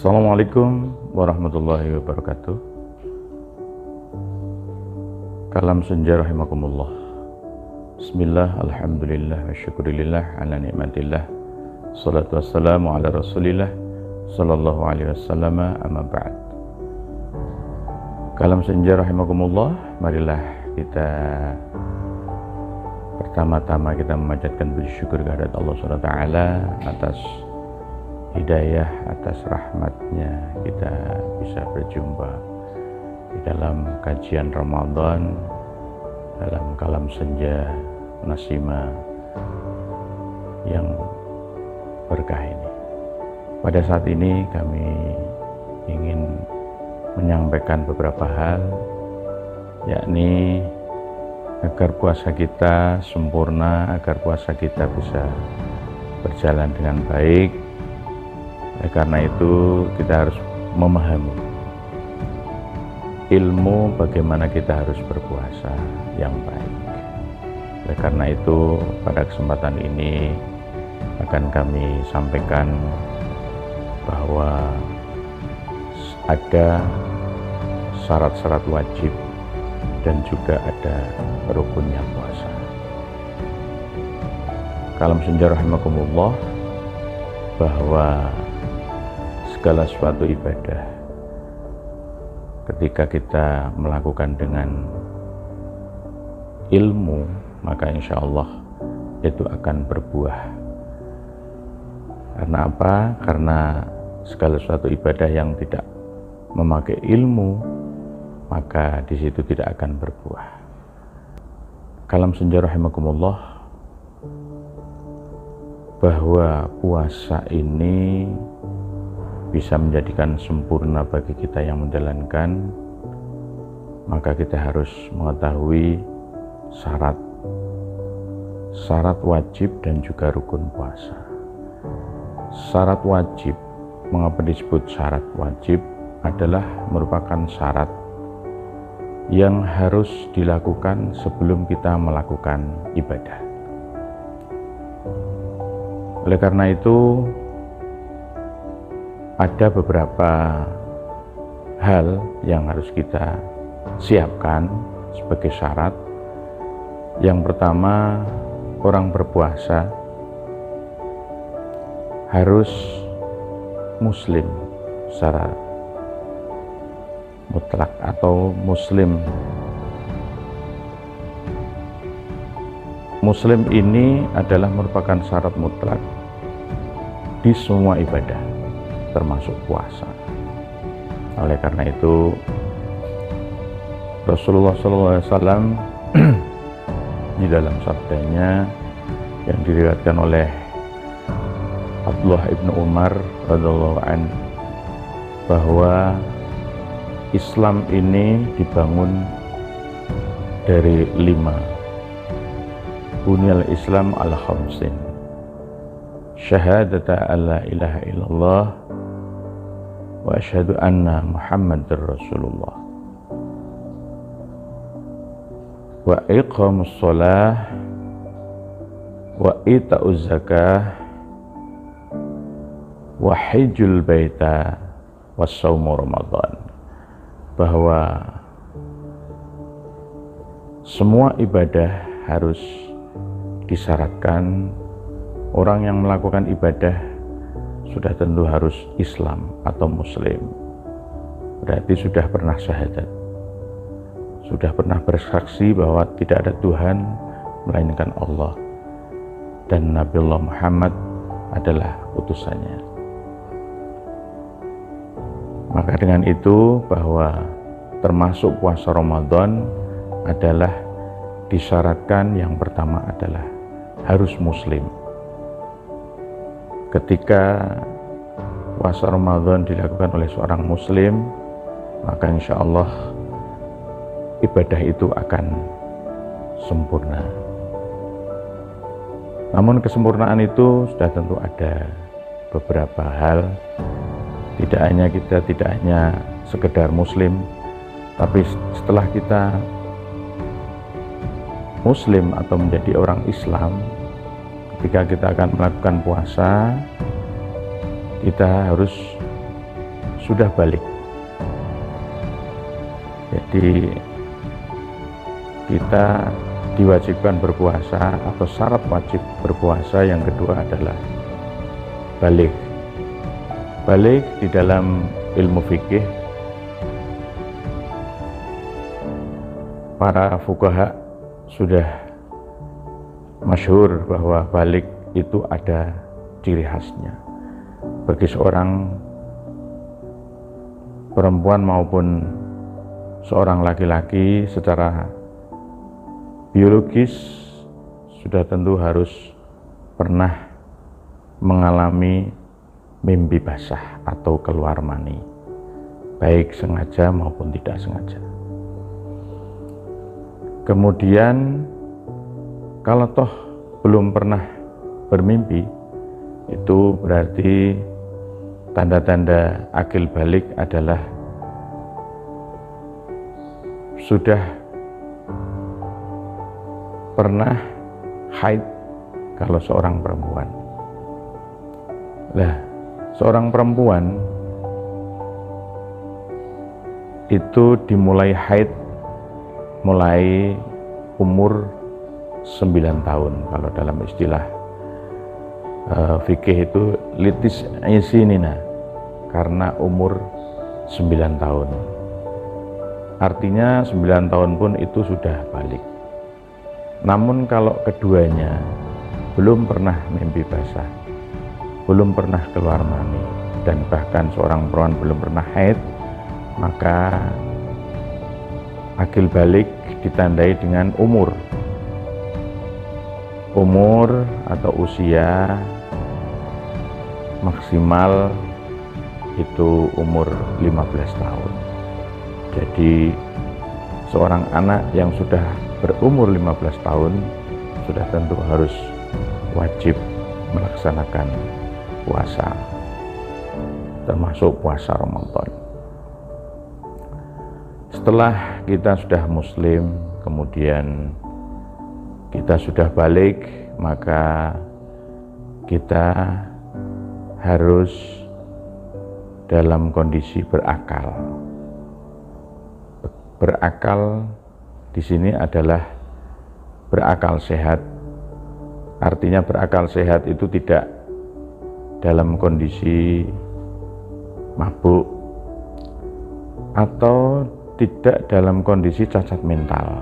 Assalamualaikum warahmatullahi wabarakatuh. Kalam senja rahimakumullah. Bismillah, alhamdulillah, wa syukurillah, ala ni'matillah. Salatu wassalamu ala rasulillah, sallallahu alaihi wasallam, amma ba'd. Kalam senja rahimakumullah, marilah kita pertama-tama kita memanjatkan puji syukur kehadirat Allah SWT atas hidayah, atas rahmatnya kita bisa berjumpa di dalam kajian Ramadan, dalam kalam senja Nasima yang berkah ini. Pada saat ini kami ingin menyampaikan beberapa hal, yakni agar puasa kita sempurna, agar puasa kita bisa berjalan dengan baik. Karena itu kita harus memahami ilmu bagaimana kita harus berpuasa yang baik. Oleh karena itu pada kesempatan ini akan kami sampaikan bahwa ada syarat-syarat wajib dan juga ada rukunnya puasa. Kalam senja rahimakumullah, bahwa segala suatu ibadah ketika kita melakukan dengan ilmu, maka insya Allah itu akan berbuah. Karena apa? Karena segala suatu ibadah yang tidak memakai ilmu, maka di situ tidak akan berbuah. Kalam senja rahimakumullah, bahwa puasa ini bisa menjadikan sempurna bagi kita yang menjalankan, maka kita harus mengetahui syarat wajib dan juga rukun puasa. Syarat wajib, mengapa disebut syarat wajib, adalah merupakan syarat yang harus dilakukan sebelum kita melakukan ibadah. Oleh karena itu ada beberapa hal yang harus kita siapkan sebagai syarat. Yang pertama, orang berpuasa harus muslim secara mutlak atau muslim. Muslim ini adalah merupakan syarat mutlak di semua ibadah, termasuk puasa. Oleh karena itu Rasulullah SAW di dalam sabdanya yang diriwayatkan oleh Abdullah ibnu Umar radhiyallahu anhu, bahwa Islam ini dibangun dari 5. Bunyal Islam ala khamsin. Syahadata alla ilaha illallah wa asyhadu anna Muhammadar Rasulullah wa iqamus shalah wa ita'uz zakah wa hajjul baita wa shaumu Ramadan. Bahwa semua ibadah harus disyaratkan. Orang yang melakukan ibadah sudah tentu harus Islam atau Muslim, berarti sudah pernah syahadat, sudah pernah bersaksi bahwa tidak ada Tuhan melainkan Allah dan Nabiullah Muhammad adalah utusannya. Maka dengan itu, bahwa termasuk puasa Ramadan adalah disyaratkan yang pertama adalah harus Muslim. Ketika puasa Ramadan dilakukan oleh seorang Muslim, maka insya Allah ibadah itu akan sempurna. Namun kesempurnaan itu sudah tentu ada beberapa hal. Tidak hanya sekedar Muslim, tapi setelah kita Muslim atau menjadi orang Islam, ketika kita akan melakukan puasa, kita harus sudah balik. Jadi kita diwajibkan berpuasa, atau syarat wajib berpuasa yang kedua adalah balik. Balik di dalam ilmu fikih, para fuqaha sudah masyhur bahwa balik itu ada ciri khasnya. Bagi seorang perempuan maupun seorang laki-laki secara biologis sudah tentu harus pernah mengalami mimpi basah atau keluar mani, baik sengaja maupun tidak sengaja. Kemudian kalau toh belum pernah bermimpi, itu berarti tanda-tanda akil balik adalah sudah pernah haid kalau seorang perempuan. Nah, seorang perempuan itu dimulai haid mulai umur 9 tahun. Kalau dalam istilah fikih itu litis isinina, karena umur 9 tahun. Artinya 9 tahun pun itu sudah balik. Namun kalau keduanya belum pernah mimpi basah, belum pernah keluar mani, dan bahkan seorang perempuan belum pernah haid, maka akil balik ditandai dengan umur atau usia maksimal itu umur 15 tahun. Jadi seorang anak yang sudah berumur 15 tahun sudah tentu harus wajib melaksanakan puasa, termasuk puasa Ramadan. Setelah kita sudah muslim, kemudian kita sudah balik, maka kita harus dalam kondisi berakal. Berakal di sini adalah berakal sehat. Artinya berakal sehat itu tidak dalam kondisi mabuk atau tidak dalam kondisi cacat mental.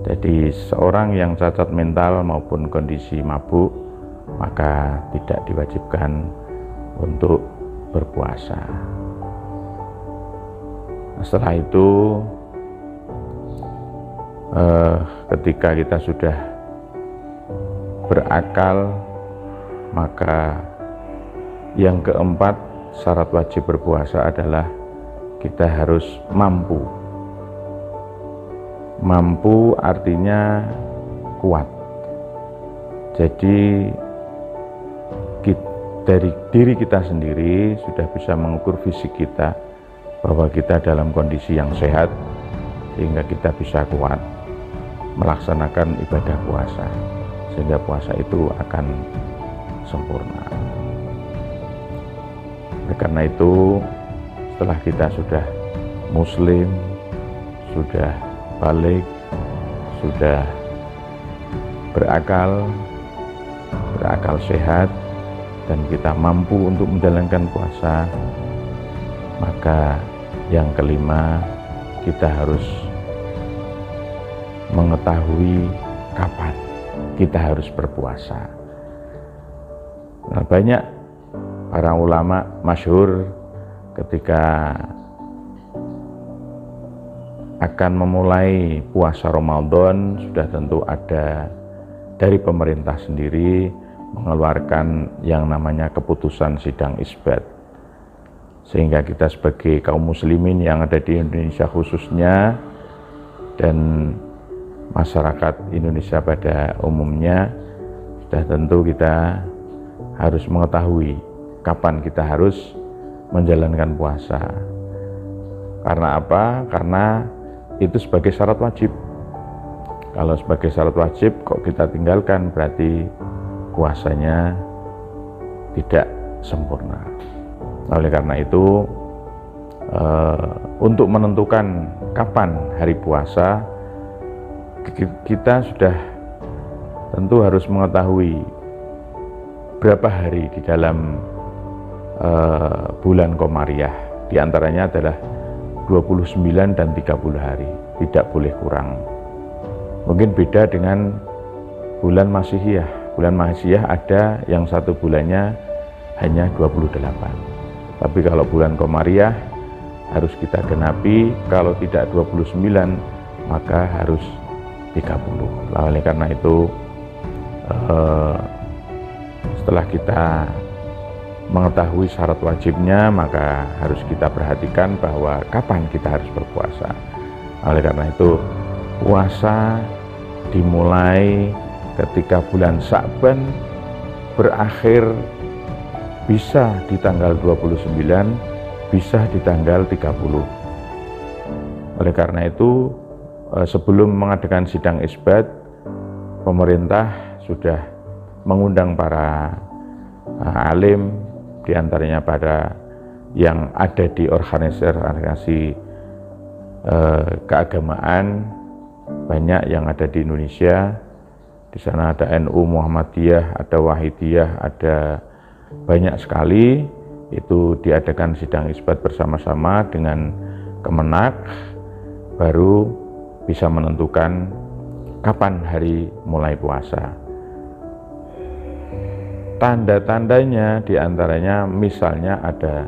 Jadi seorang yang cacat mental maupun kondisi mabuk, maka tidak diwajibkan untuk berpuasa. Setelah itu ketika kita sudah berakal, maka yang keempat syarat wajib berpuasa adalah kita harus mampu. Mampu artinya kuat. Jadi dari diri kita sendiri sudah bisa mengukur fisik kita bahwa kita dalam kondisi yang sehat, sehingga kita bisa kuat melaksanakan ibadah puasa, sehingga puasa itu akan sempurna. Karena itu setelah kita sudah muslim, sudah balik, sudah berakal sehat, dan kita mampu untuk menjalankan puasa, maka yang kelima, kita harus mengetahui kapan kita harus berpuasa. Nah, banyak para ulama masyhur ketika akan memulai puasa Ramadan sudah tentu ada dari pemerintah sendiri mengeluarkan yang namanya keputusan sidang isbat, sehingga kita sebagai kaum muslimin yang ada di Indonesia khususnya dan masyarakat Indonesia pada umumnya sudah tentu kita harus mengetahui kapan kita harus menjalankan puasa. Karena apa? Karena itu sebagai syarat wajib. Kalau sebagai syarat wajib kok kita tinggalkan, berarti puasanya tidak sempurna. Oleh karena itu untuk menentukan kapan hari puasa, kita sudah tentu harus mengetahui berapa hari di dalam bulan Komariah. Di antaranya adalah 29 dan 30 hari, tidak boleh kurang. Mungkin beda dengan bulan Masihiyah. Bulan Masihiyah ada yang satu bulannya hanya 28. Tapi kalau bulan Komariah harus kita genapi, kalau tidak 29 maka harus 30. Oleh karena itu setelah kita mengetahui syarat wajibnya, maka harus kita perhatikan bahwa kapan kita harus berpuasa. Oleh karena itu puasa dimulai ketika bulan Sya'ban berakhir, bisa di tanggal 29, bisa di tanggal 30. Oleh karena itu sebelum mengadakan sidang isbat, pemerintah sudah mengundang para alim, diantaranya pada yang ada di organisasi keagamaan banyak yang ada di Indonesia. Di sana ada NU, Muhammadiyah, ada Wahidiyah, ada banyak sekali. Itu diadakan sidang isbat bersama-sama dengan Kemenak, baru bisa menentukan kapan hari mulai puasa. Tanda-tandanya diantaranya misalnya ada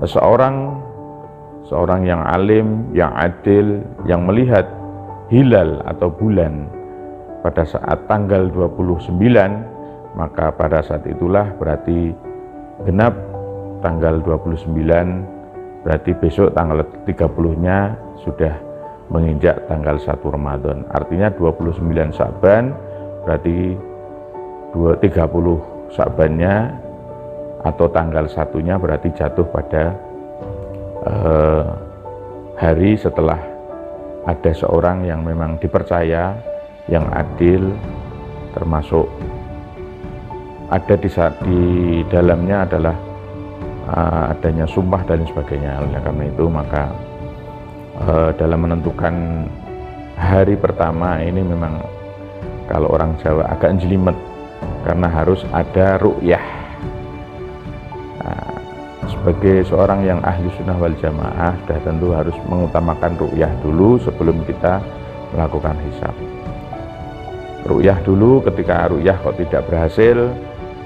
seorang yang alim, yang adil, yang melihat hilal atau bulan pada saat tanggal 29, maka pada saat itulah berarti genap tanggal 29, berarti besok tanggal 30-nya sudah menginjak tanggal 1 Ramadan. Artinya 29 Sya'ban berarti 30 Sya'bannya atau tanggal 1-nya berarti jatuh pada hari setelah ada seorang yang memang dipercaya, yang adil, termasuk ada di dalamnya adalah adanya sumpah dan sebagainya. Oleh karena itu maka dalam menentukan hari pertama ini memang kalau orang Jawa agak jelimet, karena harus ada ru'yah. Sebagai seorang yang ahli sunnah wal jamaah, sudah tentu harus mengutamakan ru'yah dulu sebelum kita melakukan hisab. Ru'yah dulu, ketika ru'yah kok tidak berhasil,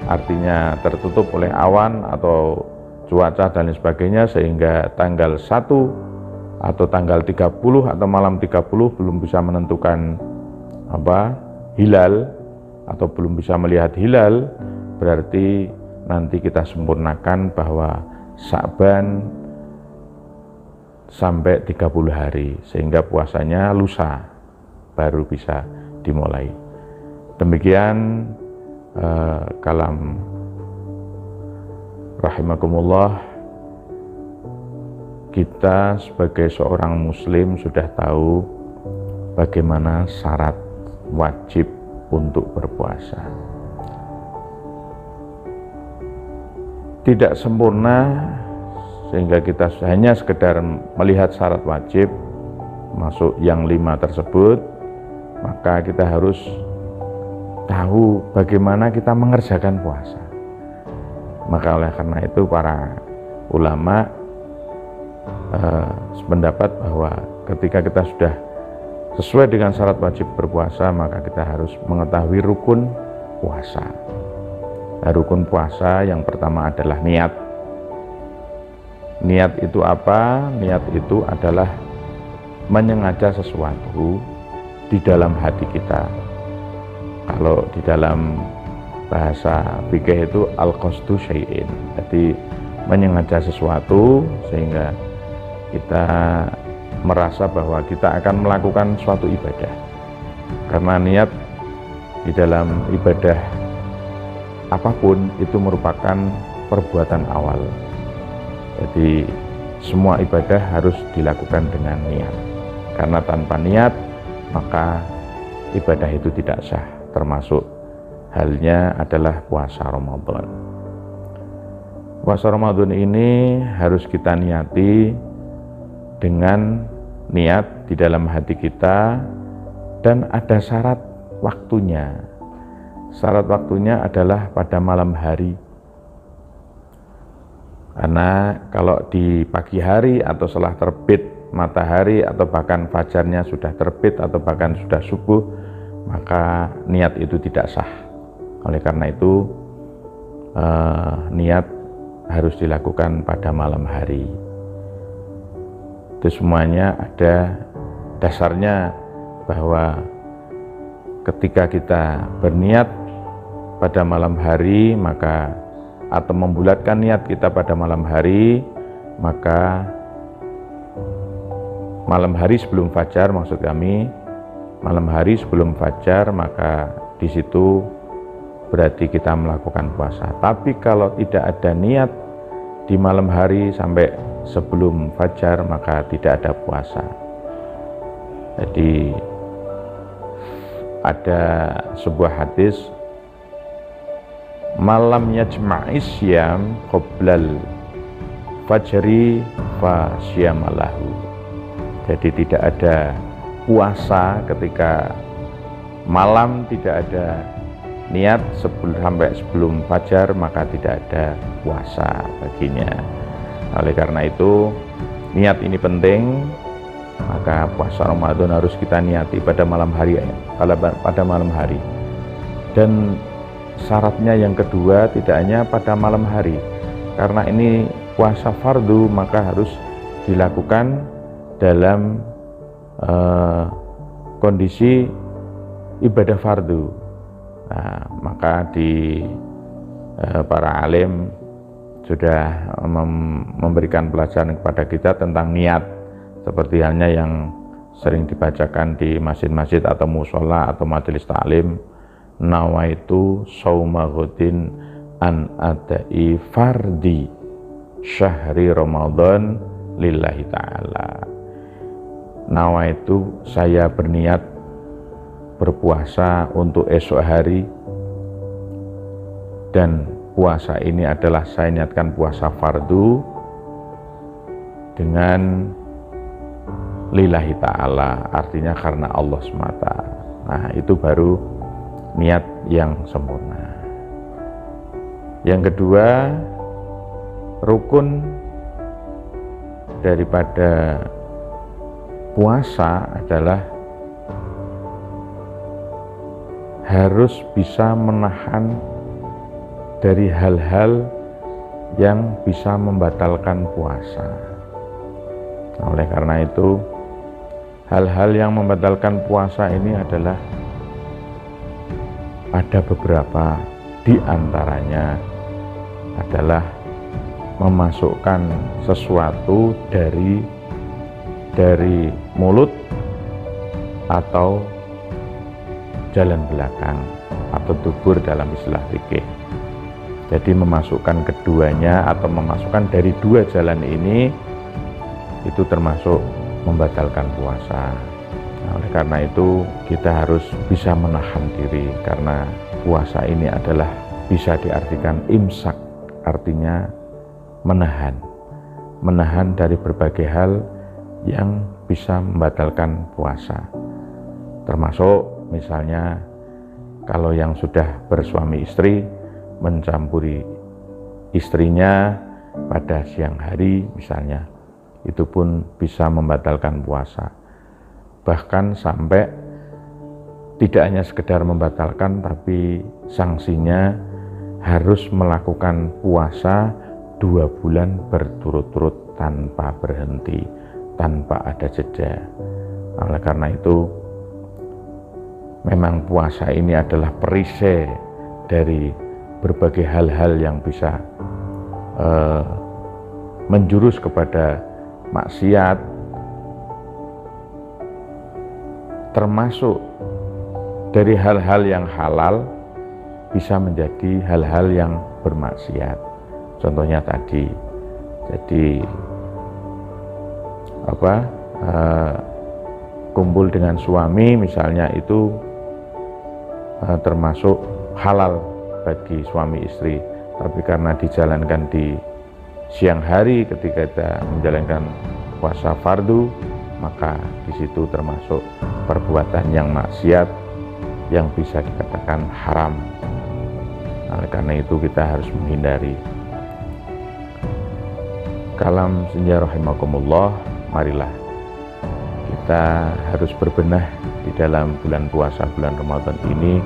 artinya tertutup oleh awan atau cuaca dan lain sebagainya, sehingga tanggal 1 atau tanggal 30 atau malam 30 belum bisa menentukan hilal atau belum bisa melihat hilal, berarti nanti kita sempurnakan bahwa Sya'ban sampai 30 hari, sehingga puasanya lusa baru bisa dimulai. Demikian kalam rahimakumullah. Kita sebagai seorang muslim sudah tahu bagaimana syarat wajib untuk berpuasa. Tidak sempurna sehingga kita hanya sekedar melihat syarat wajib masuk yang 5 tersebut, maka kita harus tahu bagaimana kita mengerjakan puasa. Maka oleh karena itu para ulama sependapat bahwa ketika kita sudah sesuai dengan syarat wajib berpuasa, maka kita harus mengetahui rukun puasa. Rukun puasa yang pertama adalah niat. Niat itu apa? Niat itu adalah menyengaja sesuatu di dalam hati kita. Kalau di dalam bahasa fikih itu al-qasdu syai'in, jadi menyengaja sesuatu sehingga kita merasa bahwa kita akan melakukan suatu ibadah. Karena niat di dalam ibadah apapun itu merupakan perbuatan awal. Jadi semua ibadah harus dilakukan dengan niat. Karena tanpa niat maka ibadah itu tidak sah, termasuk halnya adalah puasa Ramadan. Puasa Ramadan ini harus kita niati dengan niat di dalam hati kita, dan ada syarat waktunya. Syarat waktunya adalah pada malam hari. Karena kalau di pagi hari atau setelah terbit matahari atau bahkan fajarnya sudah terbit atau bahkan sudah subuh, maka niat itu tidak sah. Oleh karena itu niat harus dilakukan pada malam hari. Itu semuanya ada dasarnya, bahwa ketika kita berniat pada malam hari, maka atau membulatkan niat kita pada malam hari, maka malam hari sebelum fajar, maksud kami malam hari sebelum fajar, maka di situ berarti kita melakukan puasa. Tapi kalau tidak ada niat di malam hari sampai sebelum fajar, maka tidak ada puasa. Jadi ada sebuah hadis, malam yajma'is syam qoblal fajri fa syamalahu. Jadi tidak ada puasa ketika malam tidak ada niat sampai sebelum fajar, maka tidak ada puasa baginya. Oleh karena itu niat ini penting, maka puasa Ramadan harus kita niati pada malam hari, Dan syaratnya yang kedua, tidak hanya pada malam hari, karena ini puasa fardu, maka harus dilakukan dalam kondisi ibadah fardu. Nah, maka di para alim sudah memberikan pelajaran kepada kita tentang niat, seperti halnya yang sering dibacakan di masjid-masjid atau musola atau majelis taklim, nawaitu shauma ghadin an adai fardi syahri Ramadan lillahi ta'ala. Nawaitu, saya berniat berpuasa untuk esok hari, dan puasa ini adalah saya niatkan puasa fardu dengan lillahi ta'ala, artinya karena Allah semata. Nah, itu baru niat yang sempurna. Yang kedua, rukun daripada puasa adalah harus bisa menahan dari hal-hal yang bisa membatalkan puasa. Oleh karena itu, hal-hal yang membatalkan puasa ini adalah ada beberapa, di antaranya adalah memasukkan sesuatu dari mulut atau jalan belakang atau dubur dalam istilah fikih. Jadi memasukkan keduanya atau memasukkan dari dua jalan ini itu termasuk membatalkan puasa. Nah, oleh karena itu kita harus bisa menahan diri, karena puasa ini adalah bisa diartikan imsak, artinya menahan dari berbagai hal yang bisa membatalkan puasa. Termasuk misalnya kalau yang sudah bersuami istri mencampuri istrinya pada siang hari misalnya, itu pun bisa membatalkan puasa. Bahkan sampai tidak hanya sekedar membatalkan, tapi sanksinya harus melakukan puasa 2 bulan berturut-turut tanpa berhenti, tanpa ada jeda. Oleh karena itu memang puasa ini adalah perisai dari berbagai hal-hal yang bisa menjurus kepada maksiat, termasuk dari hal-hal yang halal bisa menjadi hal-hal yang bermaksiat. Contohnya tadi, jadi kumpul dengan suami misalnya, itu termasuk halal bagi suami istri, tapi karena dijalankan di siang hari ketika kita menjalankan puasa fardu, maka di situ termasuk perbuatan yang maksiat yang bisa dikatakan haram. Oleh karena itu kita harus menghindari. Kalam senja rahimakumullah, marilah kita harus berbenah di dalam bulan puasa bulan Ramadan ini.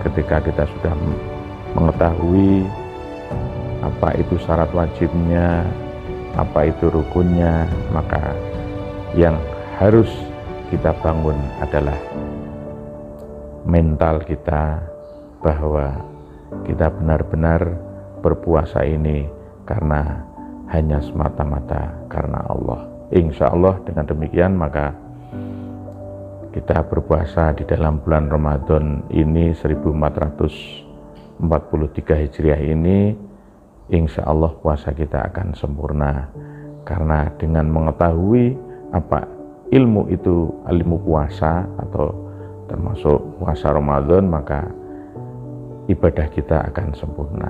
Ketika kita sudah mengetahui apa itu syarat wajibnya, apa itu rukunnya, maka yang harus kita bangun adalah mental kita, bahwa kita benar-benar berpuasa ini karena hanya semata-mata karena Allah. Insya Allah dengan demikian maka kita berpuasa di dalam bulan Ramadan ini 1443 Hijriah ini, insya Allah puasa kita akan sempurna. Karena dengan mengetahui apa ilmu itu, ilmu puasa atau termasuk puasa Ramadan, maka ibadah kita akan sempurna.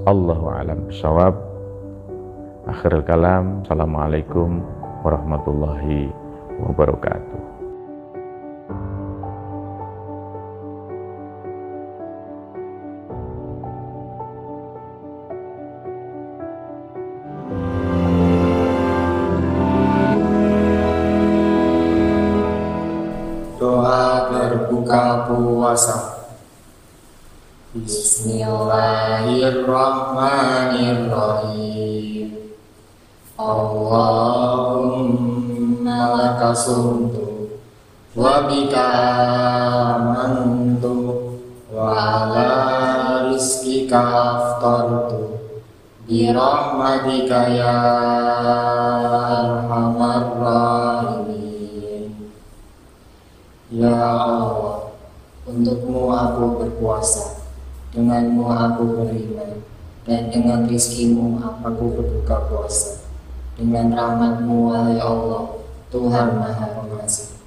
Allahu a'lam bishawab. Akhirul kalam. Assalamualaikum warahmatullahi wabarakatuh. Doa berbuka puasa. Bismillahirrahmanirrahim. Allahumma laka sumtu wa bika amantu wa ala rizkika aftartu bi rahmatika ya arhamar rahimin. Ya Allah, untukmu aku berpuasa, denganmu aku beriman, dan dengan rizkimu aku berbuka puasa. Dengan rahmatmu wahai Allah, Tuhan Maha Pengasih.